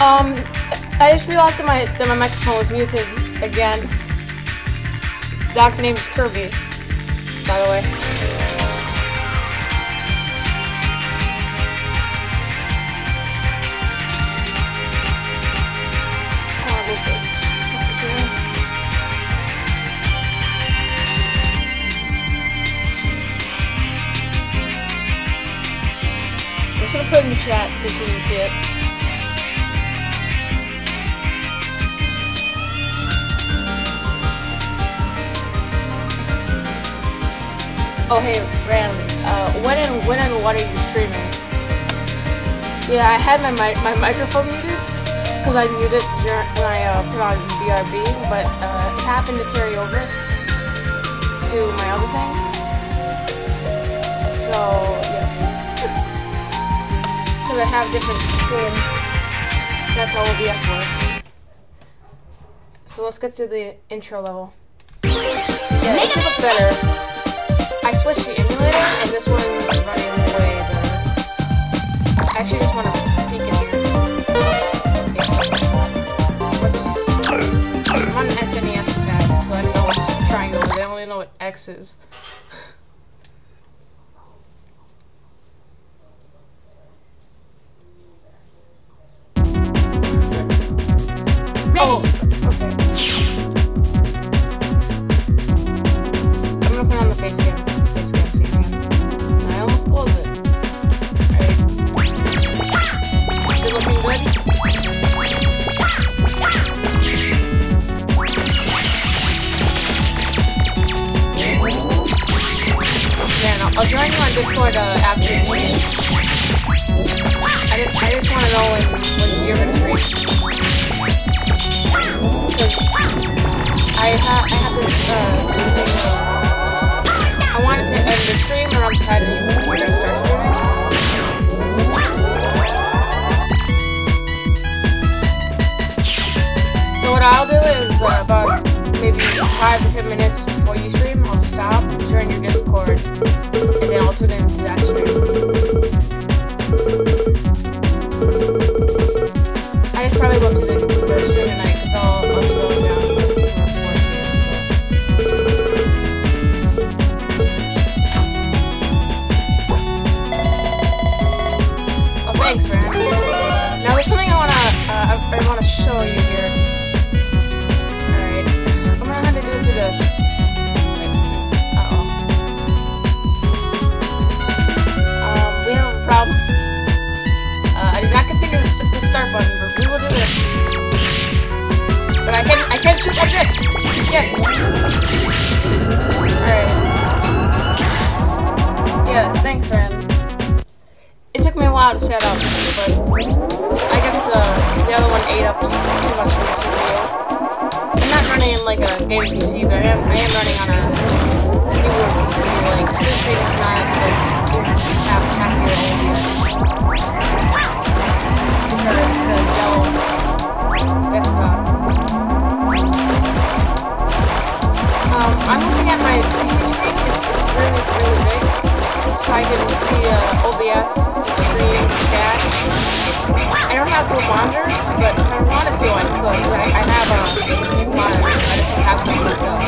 I just realized that my microphone was muted again. Dog's name is Kirby, by the way. I'll move this over here. I'm just gonna put it in the chat in case you didn't see it. Oh hey, Ram, when and what are you streaming? Yeah, I had my microphone muted because I muted it when I put on BRB, but it happened to carry over to my other thing. So yeah, because I have different scenes. That's how OBS works. So let's get to the intro level. Yeah, it should look better. I switched the emulator, and this one is running way better. I actually just want to peek in here. Yeah. I'm on an SNES pad, so I don't know what triangle is. I only know what X is. Oh, okay. I'm gonna put on the face cam. I almost closed it. Alright. Is it looking good? Yeah, no, I'll join you on Discord after this stream. I just want to know when you're gonna stream. Because I have this thing. I wanted to end the stream or I'm tired of you when I start streaming. So what I'll do is about maybe 5 to 10 minutes before you stream, I'll stop, join your Discord, and then I'll tune into that stream. I just probably won't tune into the stream tonight because I'll be going down to a sports game. Thanks, Ren. Now there's something I wanna show you here. Alright. I'm gonna have to do it to the... Uh-oh. We have a problem. I did not configure the start button, but we will do this. But I can shoot like this! Yes! Alright. Yeah, thanks, Ren. It took me a while to set up, but I guess the other one ate up too much for this video. I'm not running in like a gaming PC, but I am running on a newer PC. Like this thing is not like even half year old yet. It's a yellow desktop. I'm looking at my PC screen. It's really big. So I can see OBS, the stream, the chat. I don't have dual monitors, but if I wanted to, I could. I have a monitor, I just don't have to hook up.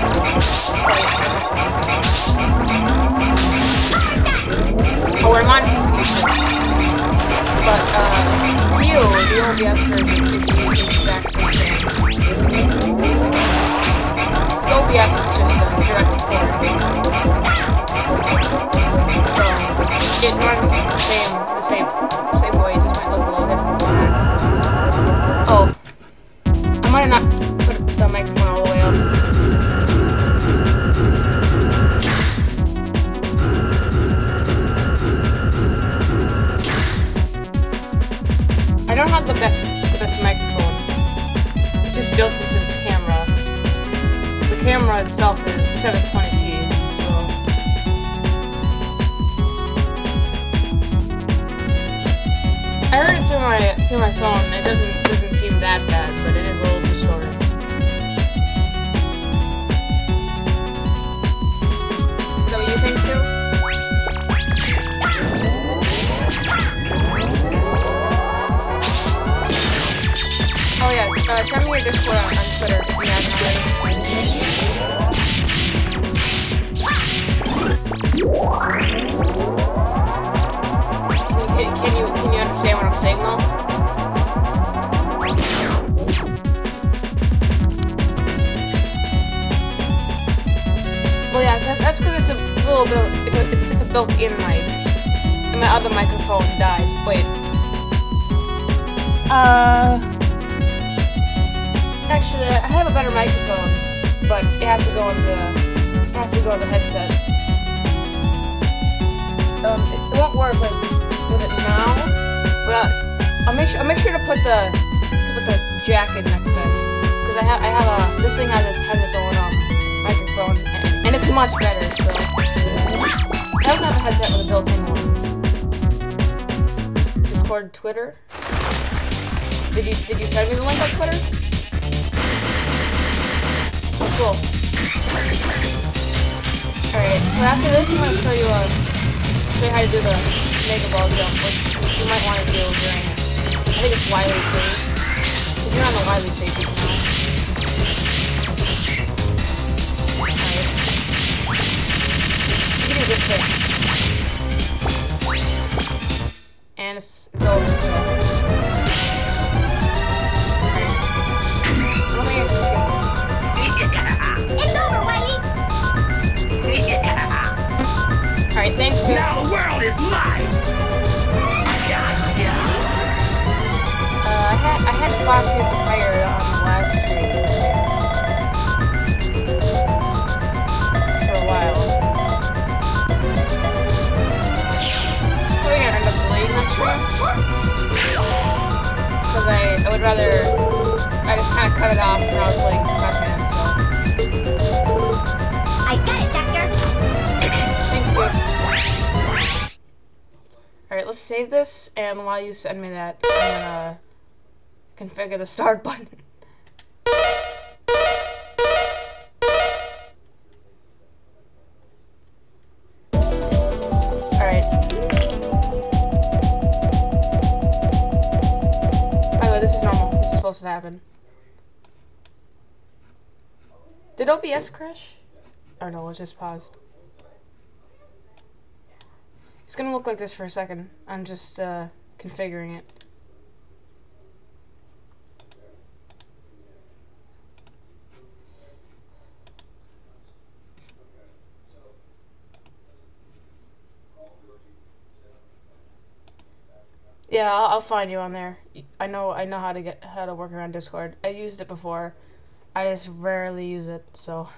Oh, I'm on PC. But the OBS version is the exact same thing. Because OBS is just a direct port. So it runs the same way, it just might look a little different from that. Oh, I might not put the microphone all the way up. I don't have the best microphone. It's just built into this camera. The camera itself is 720p. I heard it through my phone. It doesn't seem that bad, but it is a little distorted. Is that what you think too? send me your Discord on Twitter if you haven't already. Can you understand what I'm saying though? Well, yeah, that's because it's a little bit of, it's a built-in mic. And my other microphone died. Wait. Actually, I have a better microphone, but it has to go on the headset. It won't work with it now, but I'll make sure to put the jack in next time, because I have this thing has its own microphone, and it's much better. So I also have a headset with a built-in one. Discord, Twitter. Did you send me the link on Twitter? Oh, cool. Alright, so after this, I'm gonna show you how to do the mega ball jump, which you might want to do during, I think it's Wily phase, because you're on the Wily stage now. Alright. You can do this thing. And it's over, so. Alright, thanks, dude. Now the world is mine! Gotcha! I had Foxy as a player on the last stream. For a while. We're gonna end up deleting this stream. Because I would rather, I just kind of cut it off when I was playing Stuntman, so. I got it, Doctor! Thanks, dude. Alright, let's save this, and while you send me that, I'm gonna configure the start button. Alright. By the way, this is normal. This is supposed to happen. Did OBS crash? Or no, let's just pause. It's gonna look like this for a second. I'm just configuring it. Yeah, I'll find you on there. I know how to work around Discord. I used it before. I just rarely use it, so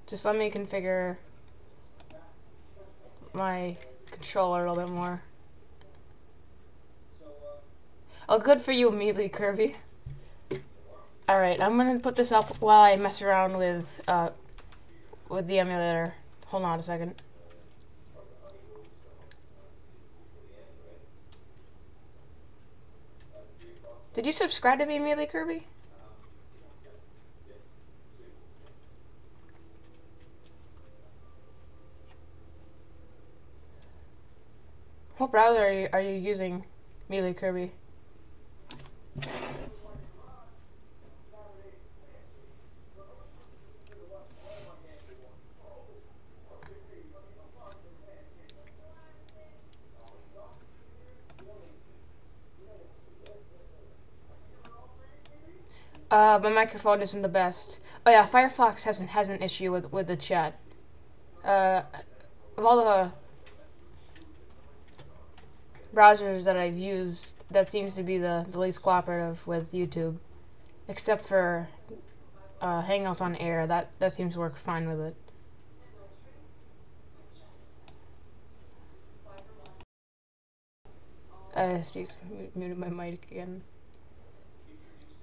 just let me configure my controller a little bit more. Oh, good for you, immediately, Kirby. Alright, I'm gonna put this up while I mess around with the emulator. Hold on a second. Did you subscribe to me immediately, Kirby? What browser are you using, Melee Kirby? My microphone isn't the best. Oh yeah, Firefox has an issue with the chat. Of all the browsers that I've used, that seems to be the least cooperative with YouTube, except for Hangouts on Air. That seems to work fine with it. I just muted my mic again.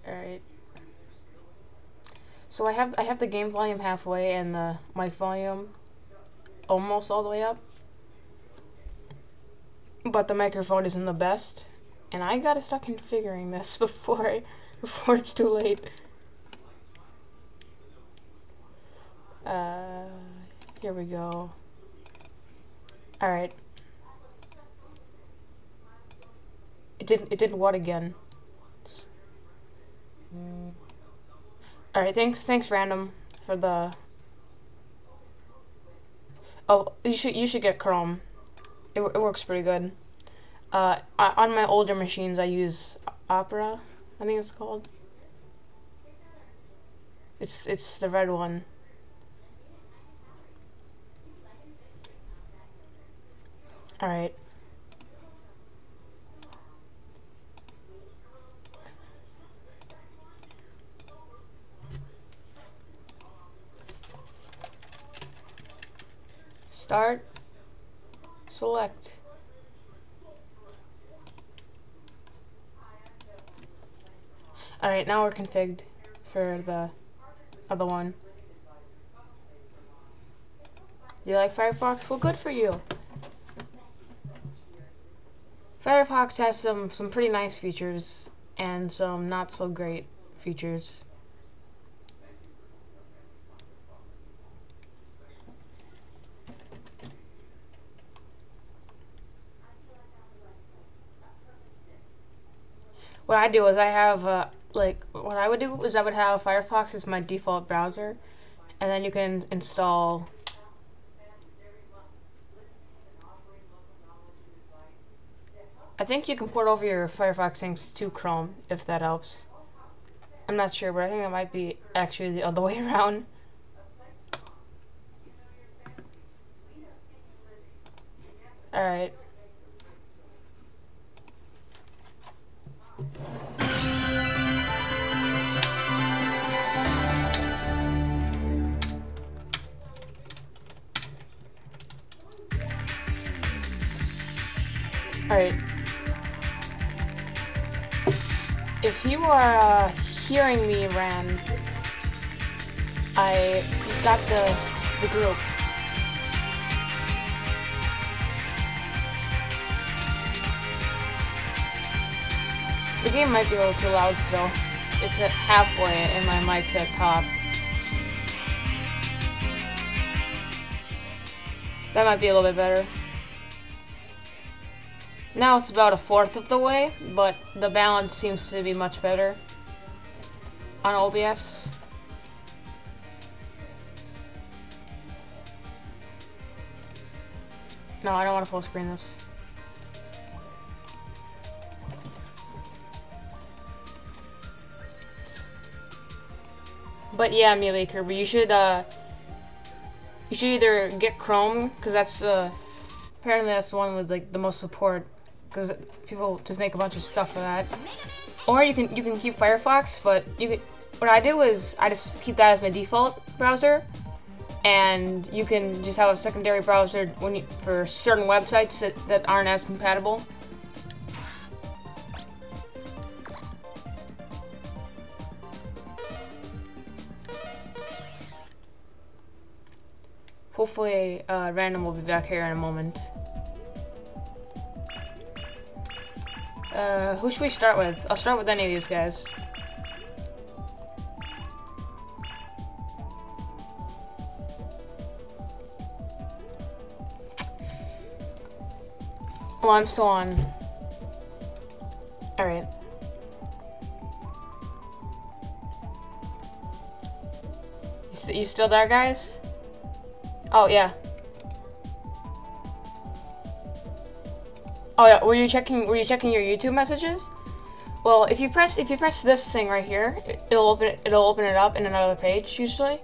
All right. So I have the game volume halfway and the mic volume almost all the way up, but the microphone isn't the best, and I gotta start configuring this before it's too late. Here we go. All right. It didn't what again? Alright, thanks random for the... Oh, you should get Chrome. It works pretty good. On my older machines I use Opera, I think it's called. It's the red one. Alright. Start. Select. Alright, now we're configured for the other one. You like Firefox? Well, good for you. Firefox has some pretty nice features and some not so great features. What I do is I have what I would do is I would have Firefox as my default browser, and then you can install I think you can port over your Firefox things to Chrome, if that helps. I'm not sure, but I think it might be actually the other way around. Alright. Alright. If you are hearing me, Ran, I got the group. The game might be a little too loud still. It's at halfway and my mic's at top. That might be a little bit better. Now it's about a fourth of the way, but the balance seems to be much better on OBS. No, I don't want to full screen this. But yeah, Melee Kirby, you should either get Chrome, because that's apparently that's the one with like the most support, because people just make a bunch of stuff for that. Or you can keep Firefox, but what I do is I just keep that as my default browser, and you can just have a secondary browser for certain websites that aren't as compatible. Hopefully, Random will be back here in a moment. Who should we start with? I'll start with any of these guys. Oh, I'm still on. Alright. You still there, guys? Oh, yeah. Oh yeah, were you checking your YouTube messages? Well, if you press this thing right here, it'll open it up in another page usually.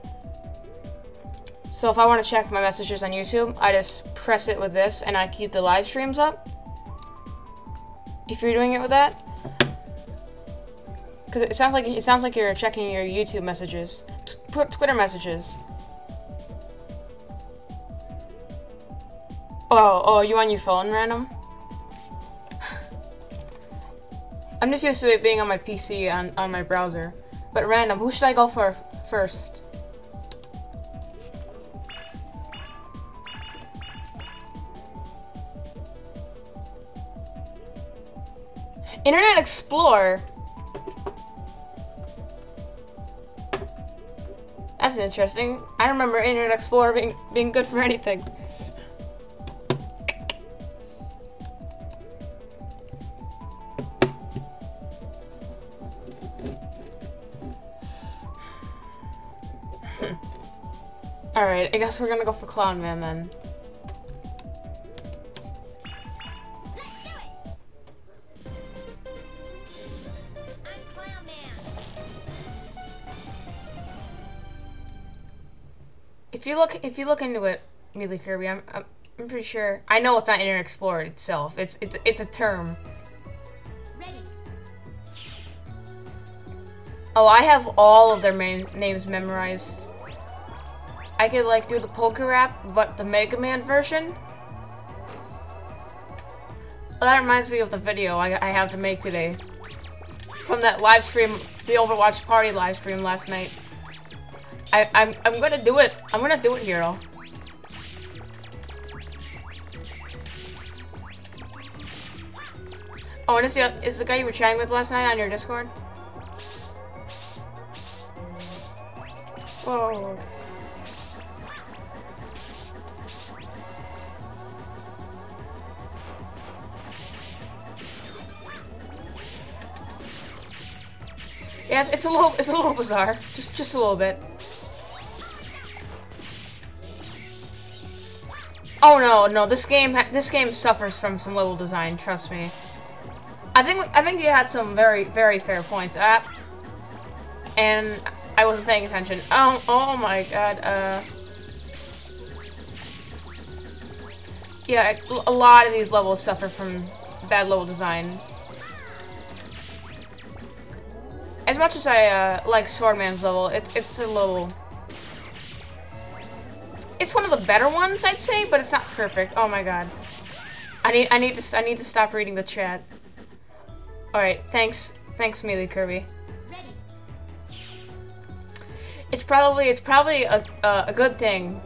So if I want to check my messages on YouTube, I just press it with this and I keep the live streams up. If you're doing it with that, because it sounds like you're checking your YouTube messages, Twitter messages. Oh, you on your phone, Random? I'm just used to it being on my PC on my browser. But Random, who should I go for first? Internet Explorer? That's interesting. I don't remember Internet Explorer being good for anything. Alright, I guess we're gonna go for Clown Man then. If you look into it, really, Kirby, I'm pretty sure. I know it's not Internet Explorer itself. It's a term. Ready. Oh, I have all of their names memorized. I could like do the poker rap, but the Mega Man version. Well, that reminds me of the video I have to make today from that live stream, the Overwatch party live stream last night. I'm gonna do it. I'm gonna do it, Hero. Oh, and is the guy you were chatting with last night on your Discord? Whoa. Yeah, it's a little bizarre. Just a little bit. Oh no, this game suffers from some level design, trust me. I think you had some very fair points at, and I wasn't paying attention. Oh my god, yeah, a lot of these levels suffer from bad level design. As much as I like Swordman's level, it's a little. It's one of the better ones, I'd say, but it's not perfect. Oh my god, I need to stop reading the chat. All right, thanks, Melee Kirby. Ready. It's probably a good thing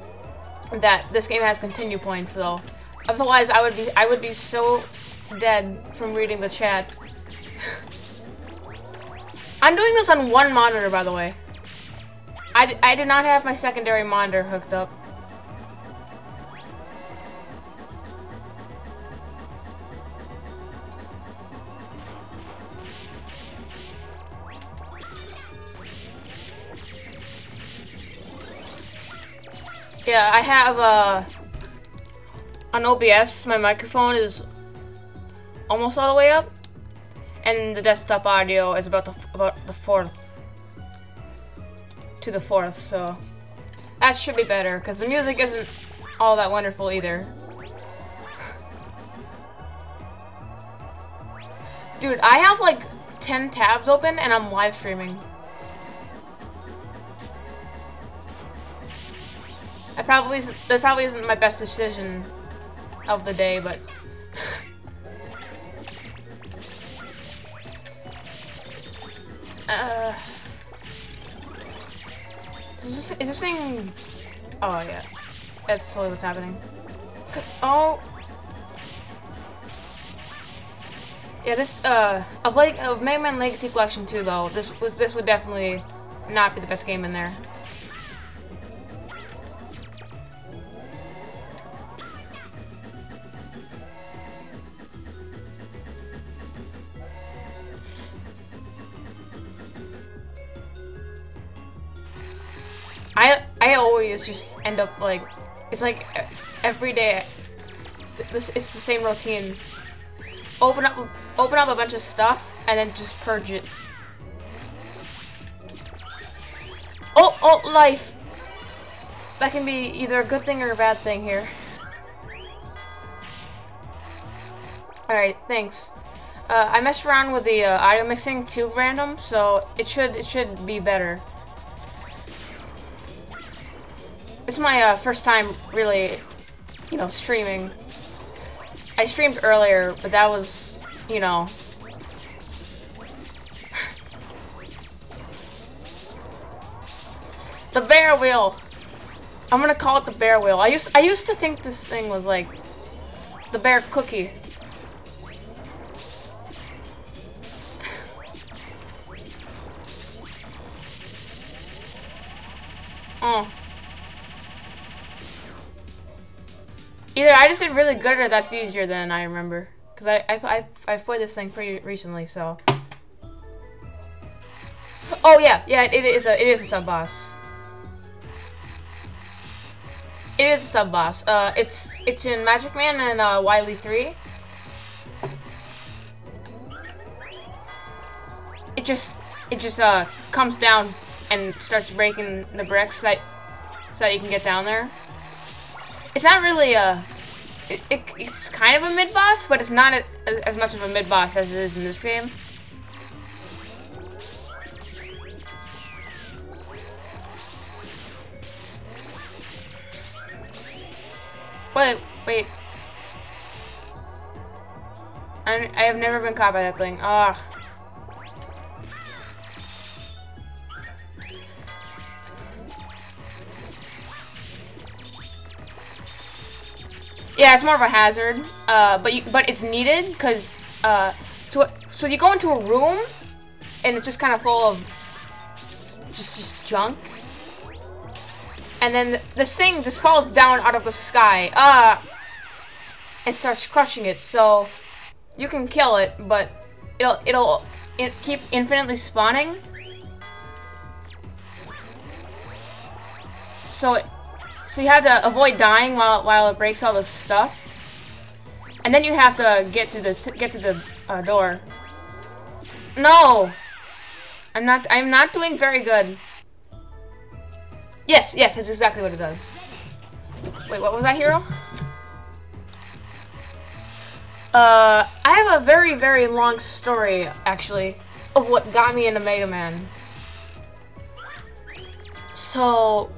that this game has continue points, though. Otherwise, I would be so dead from reading the chat. I'm doing this on one monitor, by the way. I do not have my secondary monitor hooked up. Yeah, I have on OBS. My microphone is almost all the way up, and the desktop audio is about the fourth, so that should be better, because the music isn't all that wonderful either. Dude, I have like 10 tabs open, and I'm live streaming. That probably isn't my best decision of the day, but is this thing? Oh yeah, that's totally what's happening. Oh, yeah. This of Mega Man Legacy Collection 2 though. This would definitely not be the best game in there. I always just end up like, it's like every day. It's the same routine. Open up a bunch of stuff and then just purge it. Oh, life. That can be either a good thing or a bad thing here. All right, thanks. I messed around with the audio mixing to random, so it should be better. This is my first time really, streaming. I streamed earlier, but that was, the bear wheel. I'm gonna call it the bear wheel. I used to think this thing was like the bear cookie. Oh. Either I just did really good or that's easier than I remember. Because I've played this thing pretty recently, so. Oh yeah, it is a sub boss. It is a sub boss. It's in Magic Man and Wily 3. It just comes down and starts breaking the bricks so that you can get down there. It's not really it's kind of a mid boss, but it's not as much of a mid boss as it is in this game. Wait. I have never been caught by that thing. Ah. Yeah, it's more of a hazard, but it's needed because so you go into a room and it's just kind of full of just junk, and then this thing just falls down out of the sky, and starts crushing it. So you can kill it, but it'll keep infinitely spawning. So you have to avoid dying while it breaks all this stuff, and then you have to get to the door. No, I'm not doing very good. Yes, that's exactly what it does. Wait, what was that, hero? I have a very, very long story actually of what got me into Mega Man. So.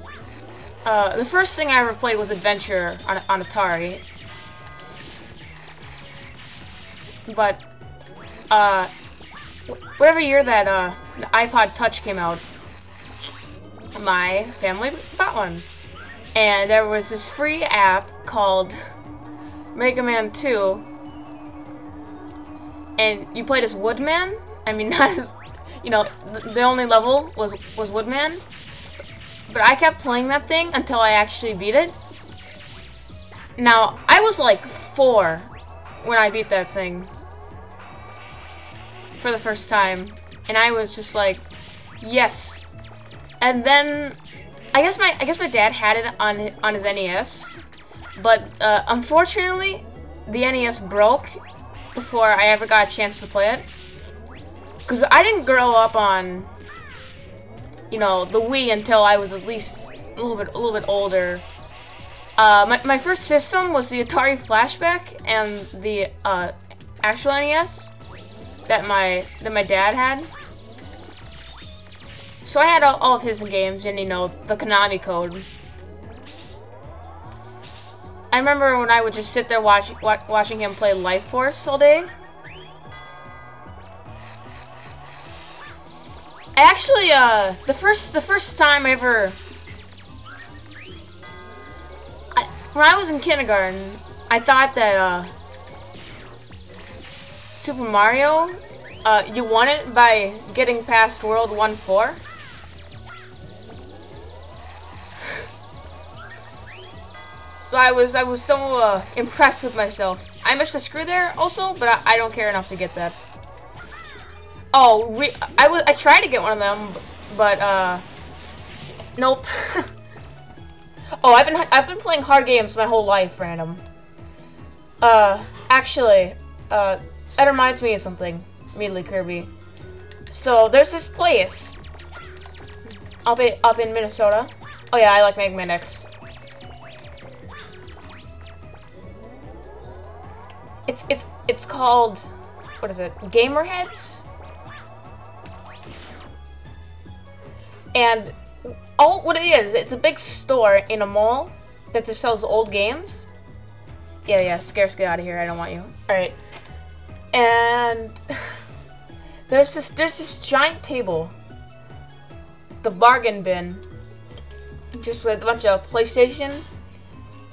The first thing I ever played was Adventure on Atari. But, whatever year that, the iPod Touch came out, my family got one. And there was this free app called Mega Man 2. And you played as Woodman. I mean, not as, you know, the only level was Woodman. But I kept playing that thing until I actually beat it. Now, I was like 4 when I beat that thing for the first time, and I was just like, yes. And then I guess my dad had it on his NES, but unfortunately, the NES broke before I ever got a chance to play it. Because I didn't grow up on, you know, the Wii until I was at least a little bit older. My first system was the Atari Flashback and the actual NES that my dad had. So I had all of his games and, you know, the Konami code. I remember when I would just sit there watching him play Life Force all day. Actually, the first time ever, when I was in kindergarten, I thought that Super Mario, you won it by getting past World 1-4. So I was so impressed with myself. I missed a screw there also, but I don't care enough to get that. Oh, I tried to get one of them, but nope. Oh, I've been playing hard games my whole life, random. Actually, that reminds me of something. Immediately, Kirby. So there's this place up in Minnesota. Oh yeah, I like Mega Man X. It's called, what is it? Gamerheads. And what it is, it's a big store in a mall that just sells old games. Yeah, Scarce, get out of here. I don't want you. All right. And there's this giant table, the bargain bin, just with a bunch of PlayStation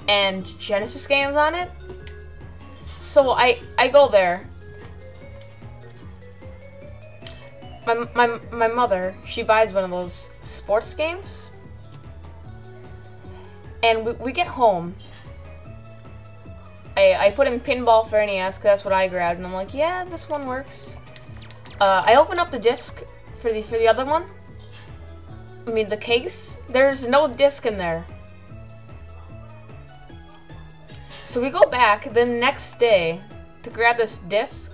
and Genesis games on it. So I go there. My mother, she buys one of those sports games, and we get home. I put in pinball for NES because that's what I grabbed, and I'm like, yeah, this one works. I open up the disc for the other one. I mean the case. There's no disc in there. So we go back the next day to grab this disc,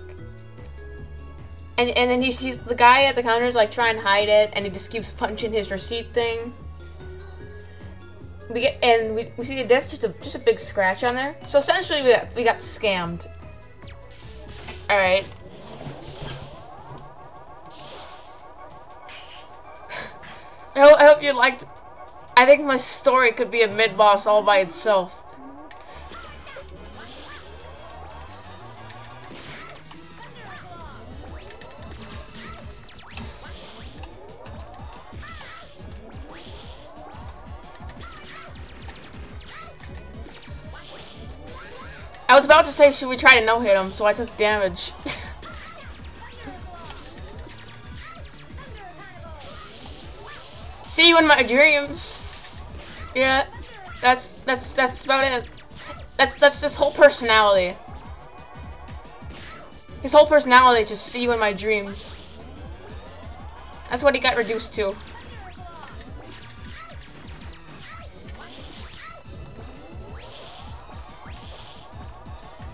and then he sees the guy at the counter is like trying to hide it, and he just keeps punching his receipt thing. We see the disc, just a big scratch on there. So essentially we got scammed. All right. I hope you liked. I think my story could be a mid-boss all by itself. I was about to say, should we try to no-hit him, so I took damage. See you in my dreams. Yeah, that's about it. That's his whole personality. His whole personality is just see you in my dreams. That's what he got reduced to.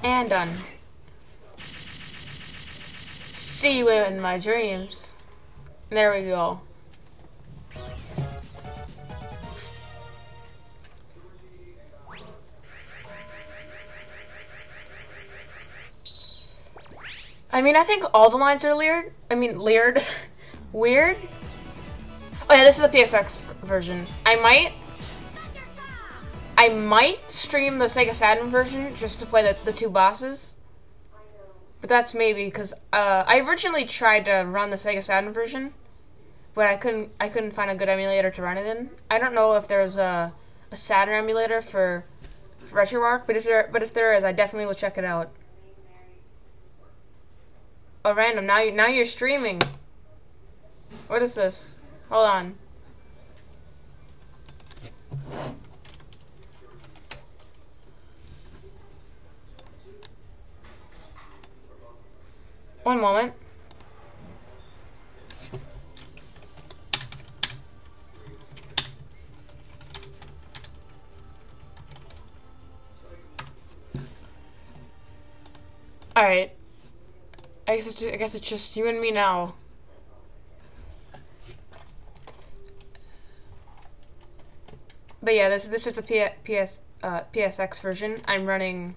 And done. See you in my dreams. There we go. I mean, I think all the lines are weird. Weird. Oh yeah, this is the PSX version. I might stream the Sega Saturn version just to play the two bosses. But that's maybe because I originally tried to run the Sega Saturn version, but I couldn't find a good emulator to run it in. I don't know if there's a Saturn emulator for RetroArch, but if there is, I definitely will check it out. Oh, random. Now you're streaming. What is this? Hold on. One moment. All right. I guess it's just you and me now. But yeah, this is a PSX version. I'm running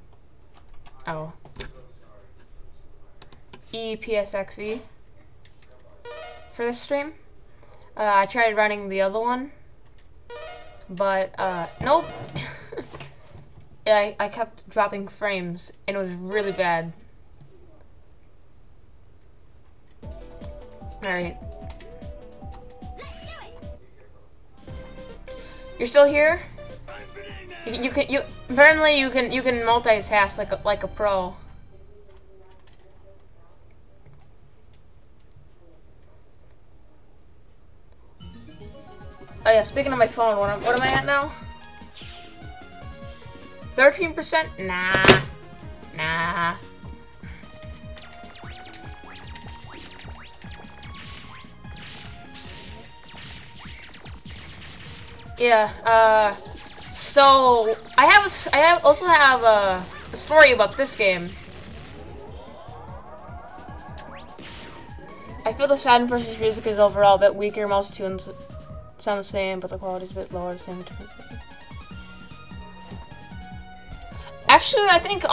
EPSXE for this stream. I tried running the other one, but nope. I kept dropping frames and it was really bad. Alright. You're still here? Apparently you can multitask like a pro. Oh yeah, speaking of my phone, what am I at now? 13%? Nah. Yeah, so I also have a story about this game. I feel the Saturn version's music is overall a bit weaker. Most tunes sound the same, but the quality's a bit lower. Same different. Actually, I think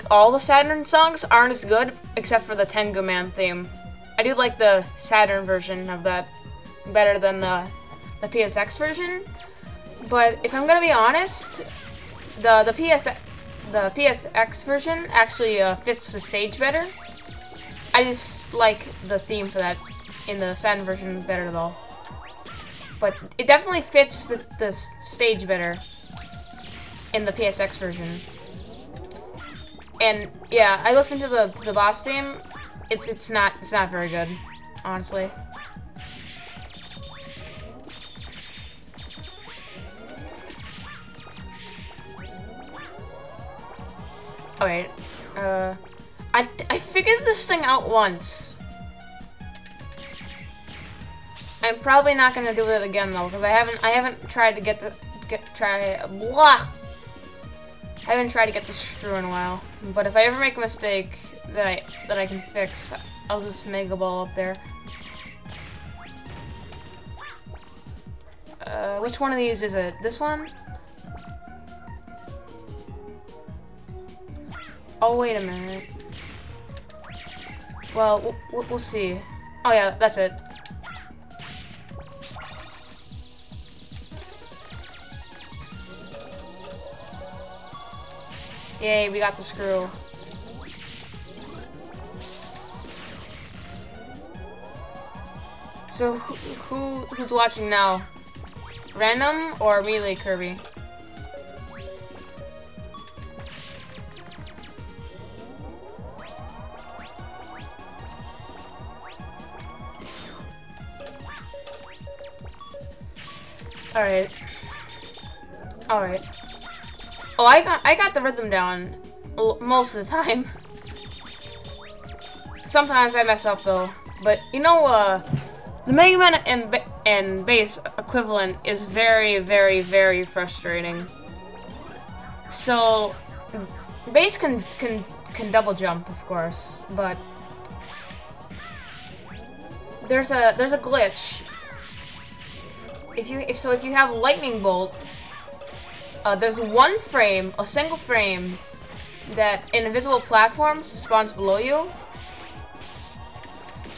all the Saturn songs aren't as good, except for the Tengu Man theme. I do like the Saturn version of that better than the PSX version, but if I'm gonna be honest, the PSX version actually fits the stage better. I just like the theme for that in the Saturn version better though, but it definitely fits the stage better in the PSX version. And yeah, I listened to the boss theme. It's not very good, honestly. Alright, I figured this thing out once. I'm probably not gonna do it again though, because I haven't tried to I I haven't tried to get this through in a while, but if I ever make a mistake that I can fix, I'll just Mega Ball up there. Which one of these is it? This one? Oh, wait a minute. Well, we'll see. Oh yeah, that's it. Yay, we got the screw. So who's watching now? Random or Melee Kirby? Alright. Alright. Oh, I got the rhythm down most of the time. Sometimes I mess up though. But you know, the Mega Man and bass equivalent is very, very, very frustrating. So bass can double jump, of course, but there's a glitch. If you have lightning bolt, there's one frame, a single frame, that an invisible platform spawns below you.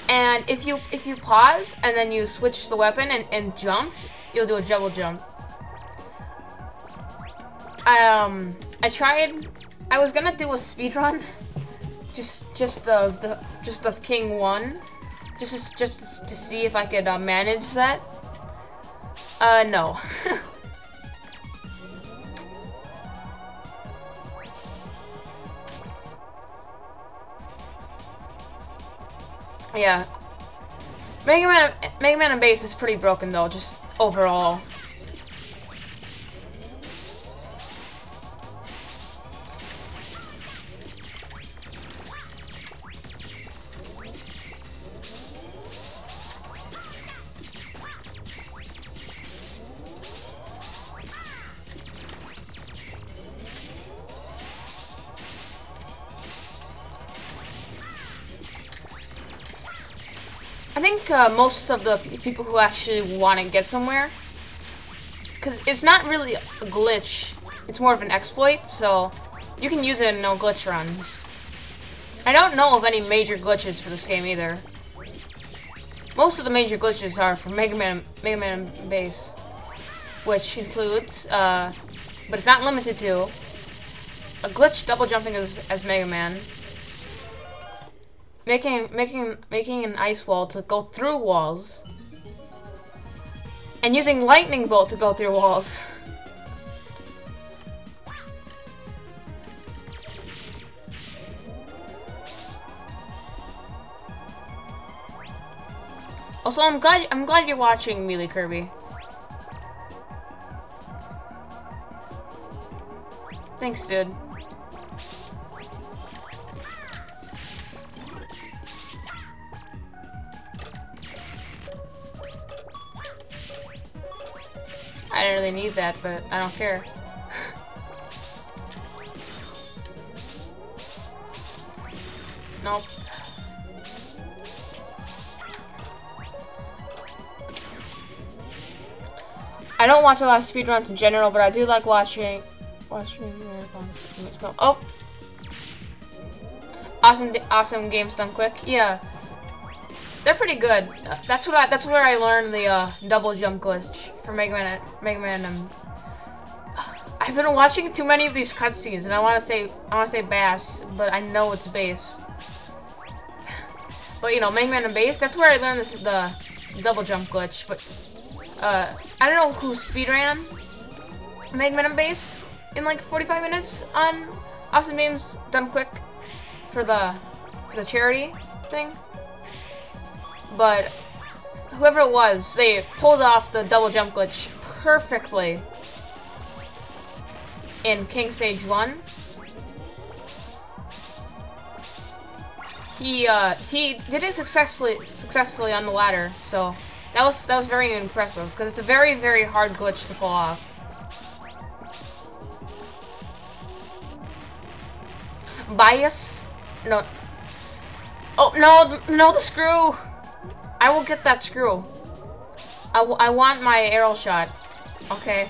And if you pause and then you switch the weapon and jump, you'll do a double jump. I was gonna do a speedrun, just of King 1, just to see if I could manage that. No. Yeah. Mega Man and bass is pretty broken though, just overall. I think most of the people who actually want to get somewhere, because it's not really a glitch, it's more of an exploit, so you can use it in no glitch runs. I don't know of any major glitches for this game either. Most of the major glitches are for Mega Man and bass, which includes, but it's not limited to, a glitch double jumping as Mega Man. Making an ice wall to go through walls, and using lightning bolt to go through walls. Also, I'm glad you're watching Melee Kirby. Thanks, dude. I didn't really need that, but I don't care. Nope. I don't watch a lot of speedruns in general, but I do like watching marathons. Let's go. Oh! Awesome games done quick. Yeah. They're pretty good. That's where I learned the double jump glitch for Mega Man. I've been watching too many of these cutscenes, and I want to say bass, but I know it's bass. But you know, Mega Man and bass. That's where I learned the double jump glitch. But I don't know who speedran Mega Man and bass in like 45 minutes on Awesome Games Done Quick for the charity thing. But whoever it was, they pulled off the double jump glitch perfectly in King Stage 1. He did it successfully on the ladder, so that was very impressive because it's a very, very hard glitch to pull off. bias? No. Oh, no, no, the screw! I will get that screw. I want my arrow shot. Okay.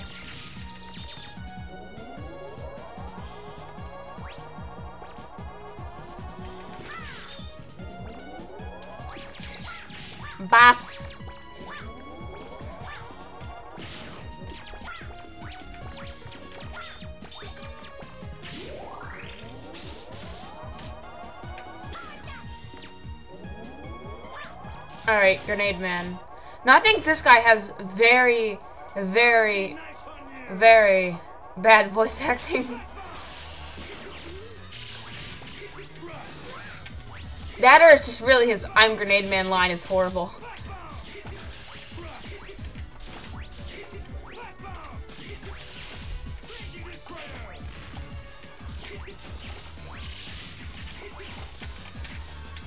Bass. Alright, Grenade Man. Now I think this guy has very, very, very bad voice acting. That or it's just really his I'm Grenade Man line is horrible.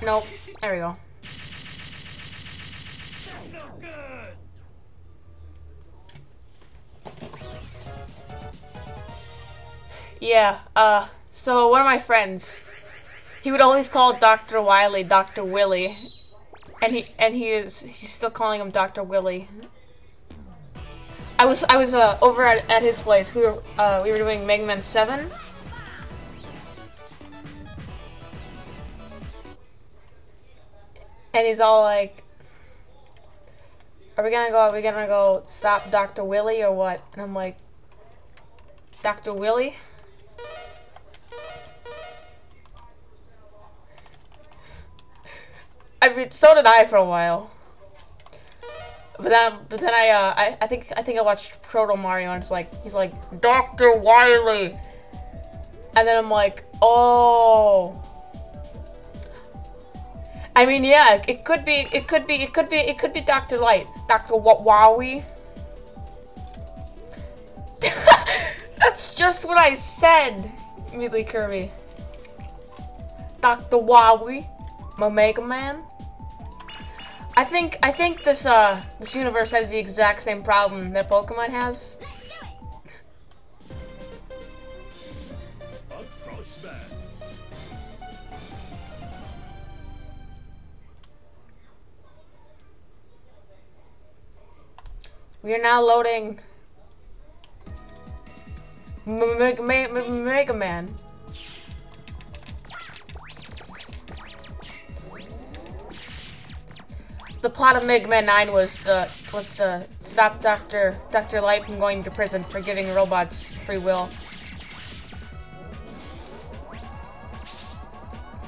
Nope. There we go. Yeah, so one of my friends, he would always call Dr. Wily Dr. Willy, and he's still calling him Dr. Willy. I was over at his place. We were doing Megaman 7. And he's all like, Are we gonna go stop Dr. Willy or what? And I'm like, Dr. Willy? I mean, so did I for a while. But then I think I watched Proto Mario and he's like Dr. Wily, and then I'm like, oh. I mean, yeah, it could be Dr. Light, Dr. Wowie. That's just what I said, Melee Kirby. Dr. Wowie, my Mega Man. I think this universe has the exact same problem that Pokemon has. We are now loading Mega Man. The plot of Mega Man 9 was to stop Dr. Light from going to prison for giving robots free will.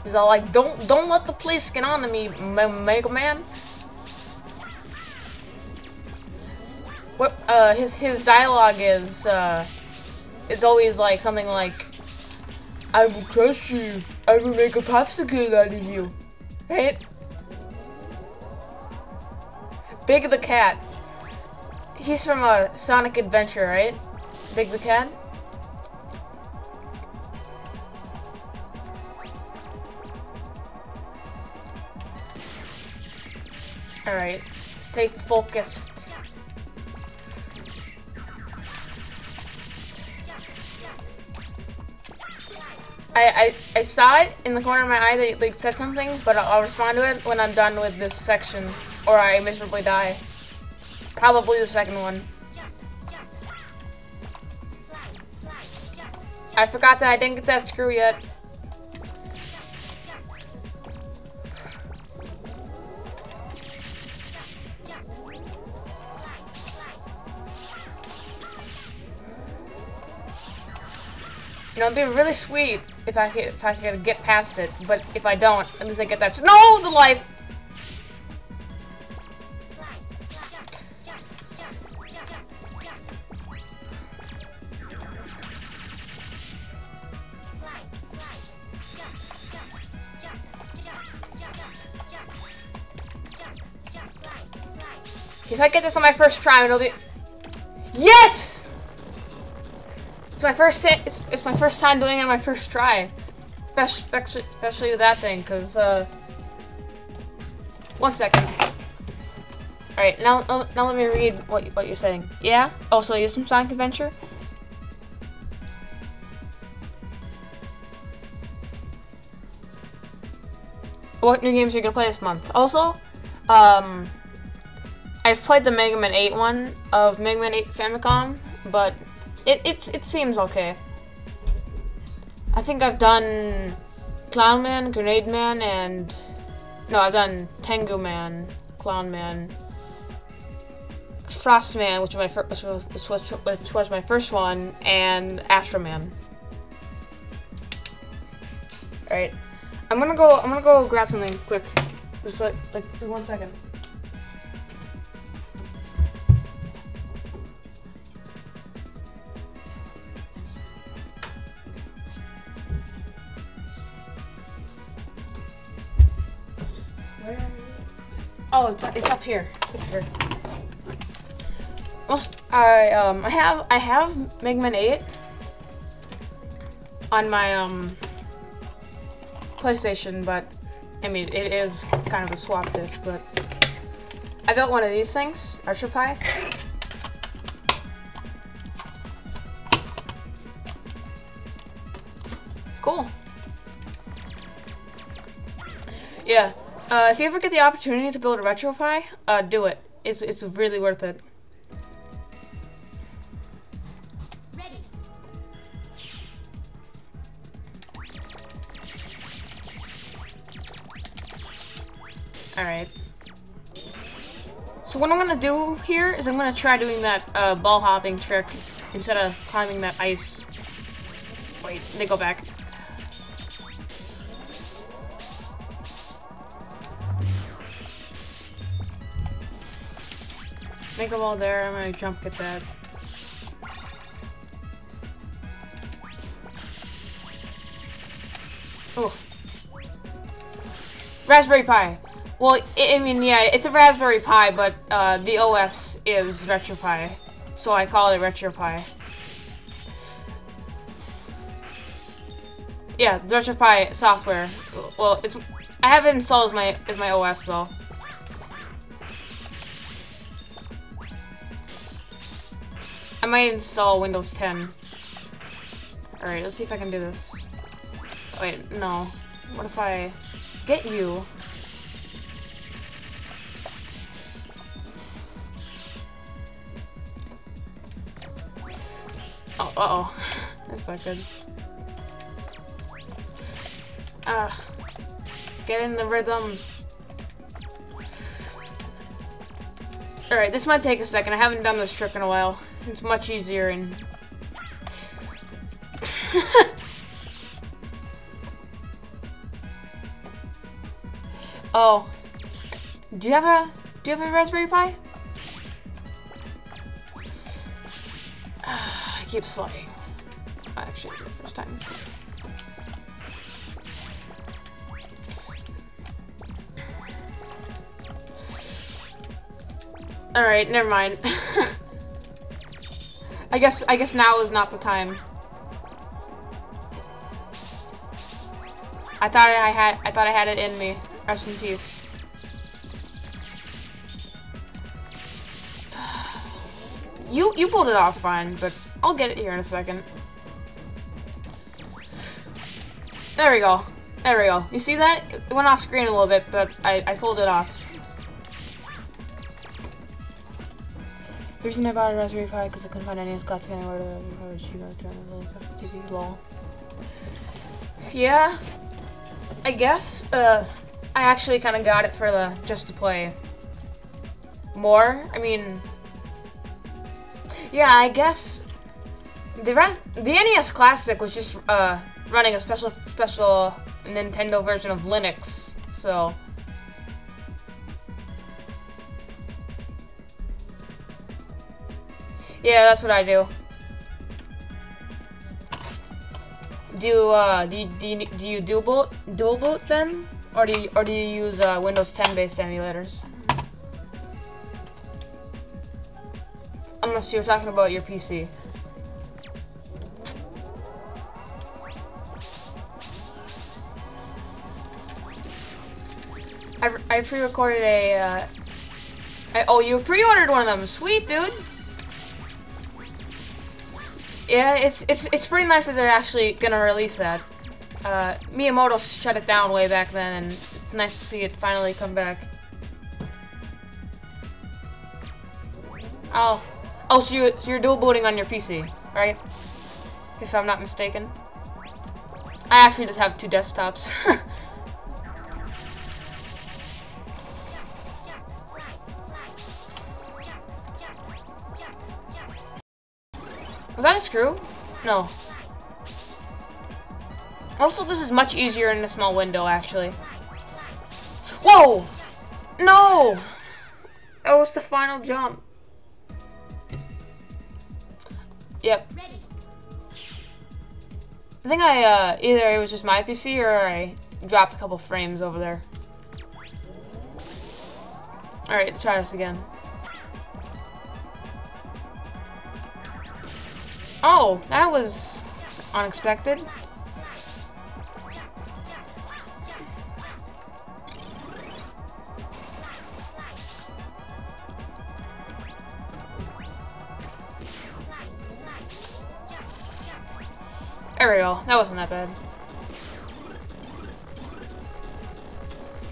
He's all like, "Don't let the police get on to me, Mega Man." What his dialogue is always like something like, "I will crush you. I will make a popsicle out of you," right? Big the Cat. He's from a Sonic Adventure, right? Big the Cat? Alright. Stay focused. I saw it in the corner of my eye that they said something, but I'll respond to it when I'm done with this section, or I miserably die. Probably the second one. I forgot that I didn't get that screw yet. You know, it'd be really sweet if I could get past it, but if I don't, at least I get that. No, the life. If I get this on my first try, it'll be. Yes! It's my first it's my first time doing it on my first try, especially with that thing. Cause 1 second. All right, now let me read what you're saying. Yeah. Oh, so you're some Sonic Adventure. what new games are you gonna play this month? Also, I've played the Mega Man 8 one of Mega Man 8 Famicom, but it seems okay. I think I've done Clown Man, Grenade Man, and no, I've done Tengu Man, Clown Man, Frost Man, which was my first one, and Astro Man. All right, I'm gonna go grab something quick. Just like 1 second. Oh, it's up here. It's up here. Well, I have Mega Man 8 on my PlayStation, but I mean it is kind of a swap disc. But I built one of these things, RetroPie. Cool. Yeah. If you ever get the opportunity to build a RetroPie, do it. It's really worth it. Ready. Alright. So what I'm gonna do here is I'm gonna try doing that ball hopping trick instead of climbing that ice. Wait, they go back. Make a wall there, I'm gonna jump get that. Oh. Raspberry Pi. Well, I mean, yeah, it's a Raspberry Pi, but the OS is RetroPie, so I call it RetroPie. Yeah, the RetroPie software. Well, I have it installed as my OS though. I might install Windows 10. Alright, let's see if I can do this. Wait, no. What if I get you? Oh, uh-oh. That's not good. Get in the rhythm. Alright, this might take a second. I haven't done this trick in a while. It's much easier and... Oh. Do you have a Raspberry Pi? I keep sliding. Actually, the first time. Alright, never mind. I guess now is not the time. I thought I had it in me. Rest in peace. You pulled it off fine, but I'll get it here in a second. There we go. There we go. You see that? It went off screen a little bit, but I pulled it off. The reason I bought a Raspberry Pi because I couldn't find any classic anywhere to TV lol. Yeah, I guess I actually kind of got it for just to play more. I mean, yeah, I guess the NES Classic was just running a special Nintendo version of Linux, so. Yeah, that's what I do. Do you dual boot then, or do you use Windows 10 based emulators? Unless you're talking about your PC. I pre-recorded a. Oh, you pre-ordered one of them. Sweet, dude. Yeah, it's pretty nice that they're actually gonna release that. Miyamoto shut it down way back then, and It's nice to see it finally come back. Oh. Oh, so you're dual booting on your PC, right? If I'm not mistaken. I actually just have 2 desktops. Was that a screw? No. Also, this is much easier in a small window, actually. Whoa! No! That was the final jump. Yep. I think either it was just my PC or I dropped a couple frames over there. Alright, let's try this again. Oh, that was unexpected. There we go. That wasn't that bad.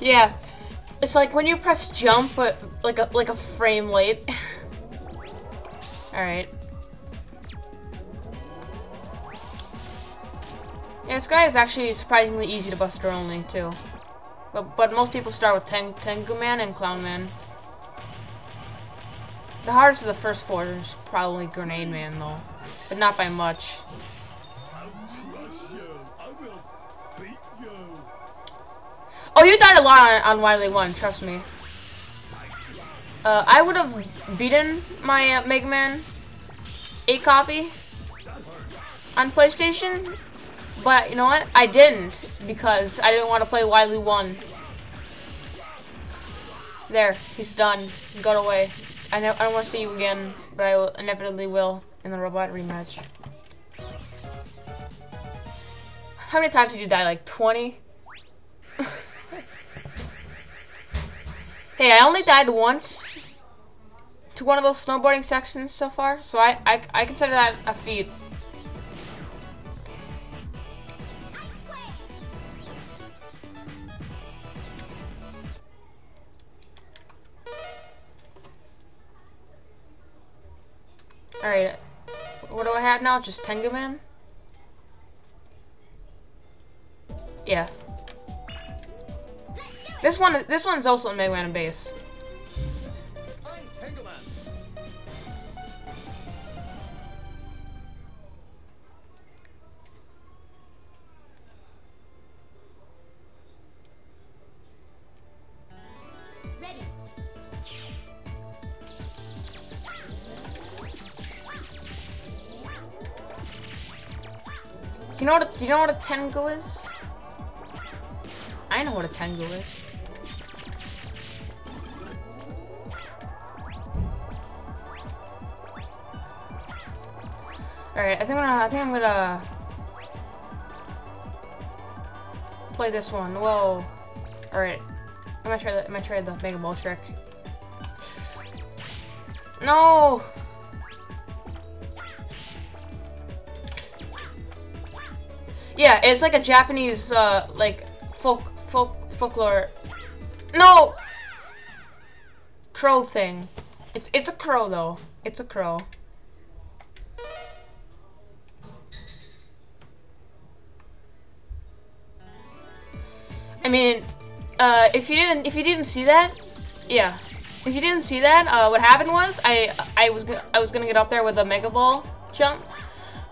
Yeah, it's like when you press jump, but like a frame late. All right. Yeah, this guy is actually surprisingly easy to buster only too. But most people start with Tengu Man and Clown Man. The hardest of the first 4 is probably Grenade Man though, but not by much. Oh, you died a lot on Wily 1, trust me. I would have beaten my Mega Man 8 copy on PlayStation, but you know what? I didn't, because I didn't want to play Wily 1. There, he's done. He got away. I don't want to see you again, but I will, inevitably will in the robot rematch. How many times did you die? Like 20? Hey, I only died once to one of those snowboarding sections so far, so I consider that a feat. Alright, what do I have now? Just Tengu Man? Yeah. This one's also in Mega Man base. Do you know what a Tengu is? I know what a Tengu is. Alright, I think I'm gonna play this one. Whoa. Alright. I'm gonna try the Mega Ball trick. No! Yeah, it's like a Japanese like folklore. No! Crow thing. It's a crow though. It's a crow. I mean, if you didn't see that, yeah. If you didn't see that, what happened was I was gonna get up there with a Mega Ball jump,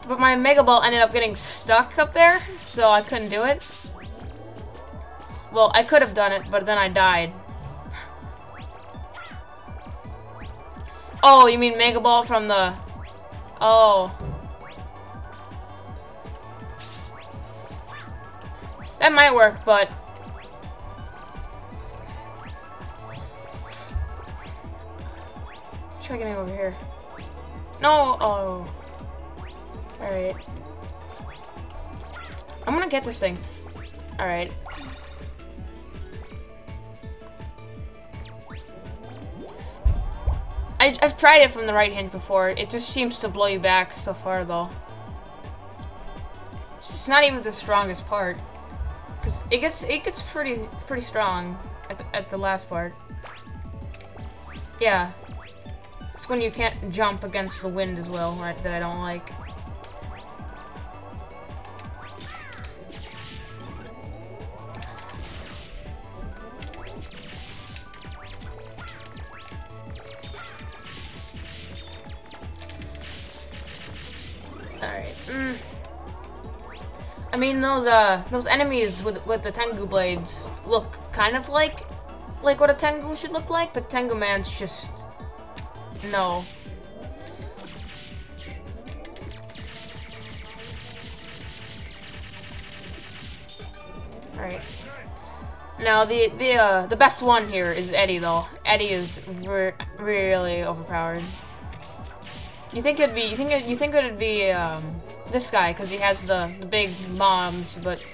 but my Mega Ball ended up getting stuck up there, so I couldn't do it. Well, I could have done it, but then I died. Oh, you mean Mega Ball from the... Oh. That might work, but... Try getting over here. No! Oh. Alright. I'm gonna get this thing. Alright. I've tried it from the right hand before. It just seems to blow you back so far, though. It's not even the strongest part. Cause it gets pretty strong at the last part. Yeah. It's when you can't jump against the wind as well, right, that I don't like. Alright. I mean, those enemies with the Tengu blades look kind of like what a Tengu should look like, but Tengu Man's just no. Alright. Now the best one here is Eddie though. Eddie is really overpowered. You think it'd be this guy because he has the big bombs, but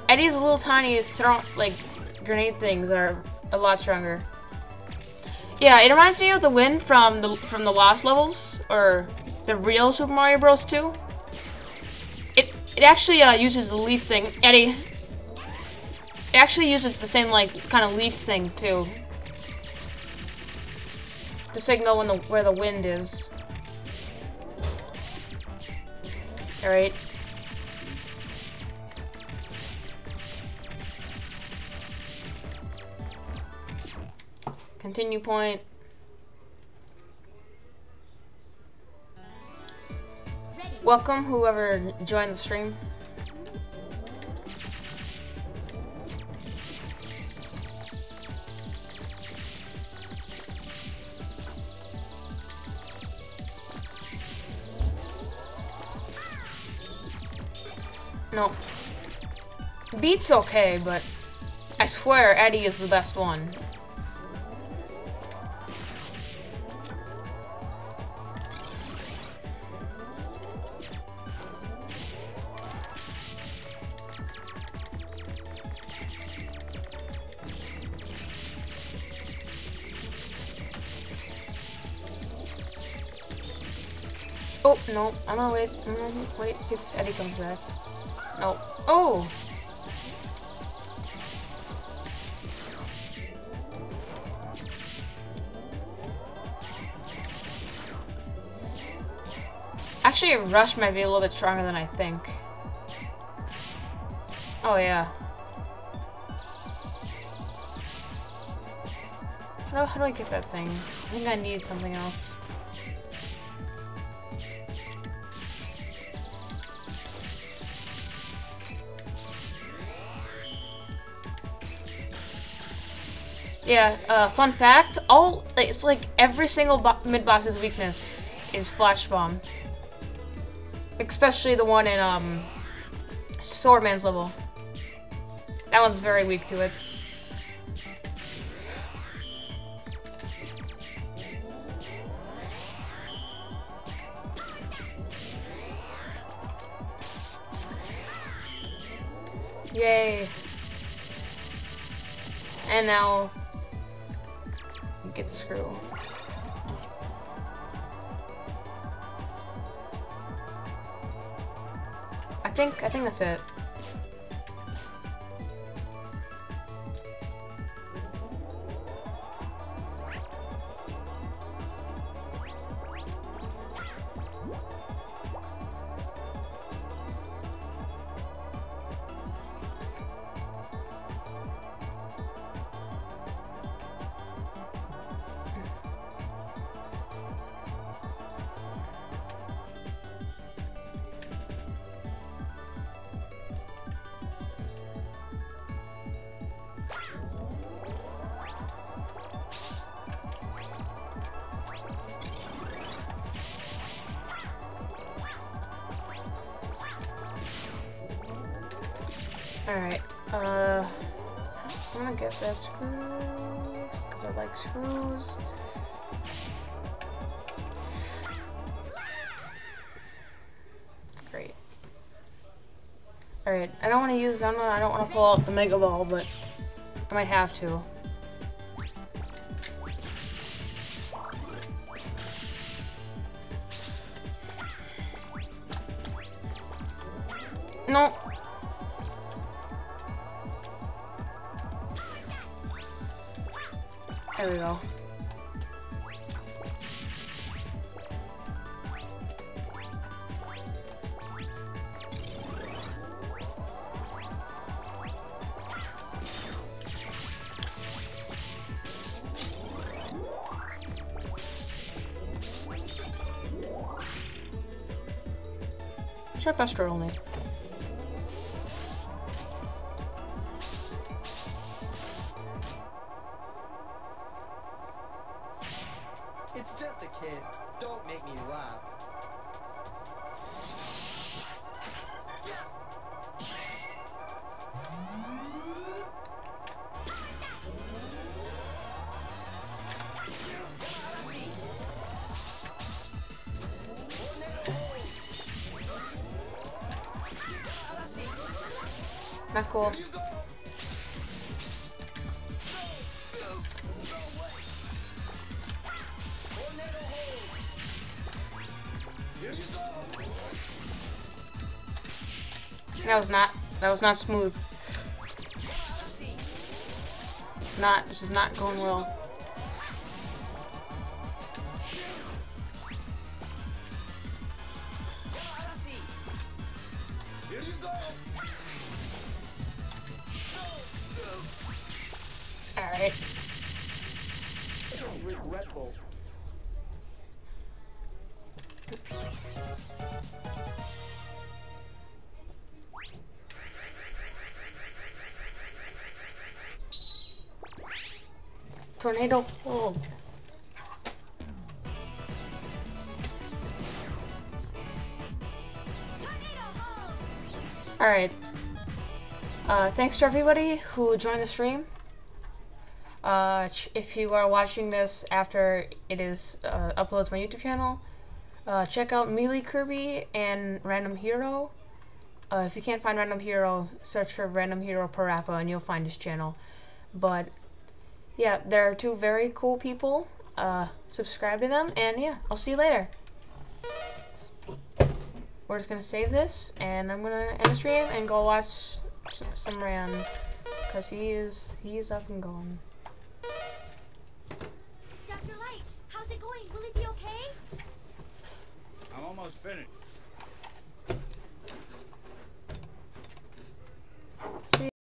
Eddie's little tiny grenade things are a lot stronger. Yeah, it reminds me of the wind from the Lost levels or the real Super Mario Bros. 2. It actually uses the leaf thing. Eddie. It actually uses the same kind of leaf thing too, to signal where the wind is. Alright. Continue point. Welcome, whoever joined the stream. No. Beat's okay, but I swear Eddie is the best one. Oh, no, I'm gonna wait, see if Eddie comes back. No. Oh! Actually, Rush might be a little bit stronger than I think. Oh, yeah. How do I get that thing? I think I need something else. Yeah, fun fact, it's like every single mid-boss's weakness is Flash Bomb. Especially the one in, Swordman's level. That one's very weak to it. Yay. And now get the screw. I think that's it. Alright, I'm gonna get that screw, because I like screws. Great. Alright, I don't want to use, I don't want to pull out the Mega Ball, but I might have to. No. There we go. Buster only. It's just a kid. Don't make me laugh. Not cool. That was not smooth. This is not going well. Alright. Regretful. Tornado hold. Alright. Thanks to everybody who joined the stream. If you are watching this after it is uploaded to my YouTube channel, check out Melee Kirby and Random Hero. If you can't find Random Hero, search for Random Hero Parappa and you'll find his channel. But yeah, they're two very cool people. Subscribe to them, and yeah, I'll see you later. We're just gonna save this, and I'm gonna end the stream and go watch some Ran, cause he is up and going.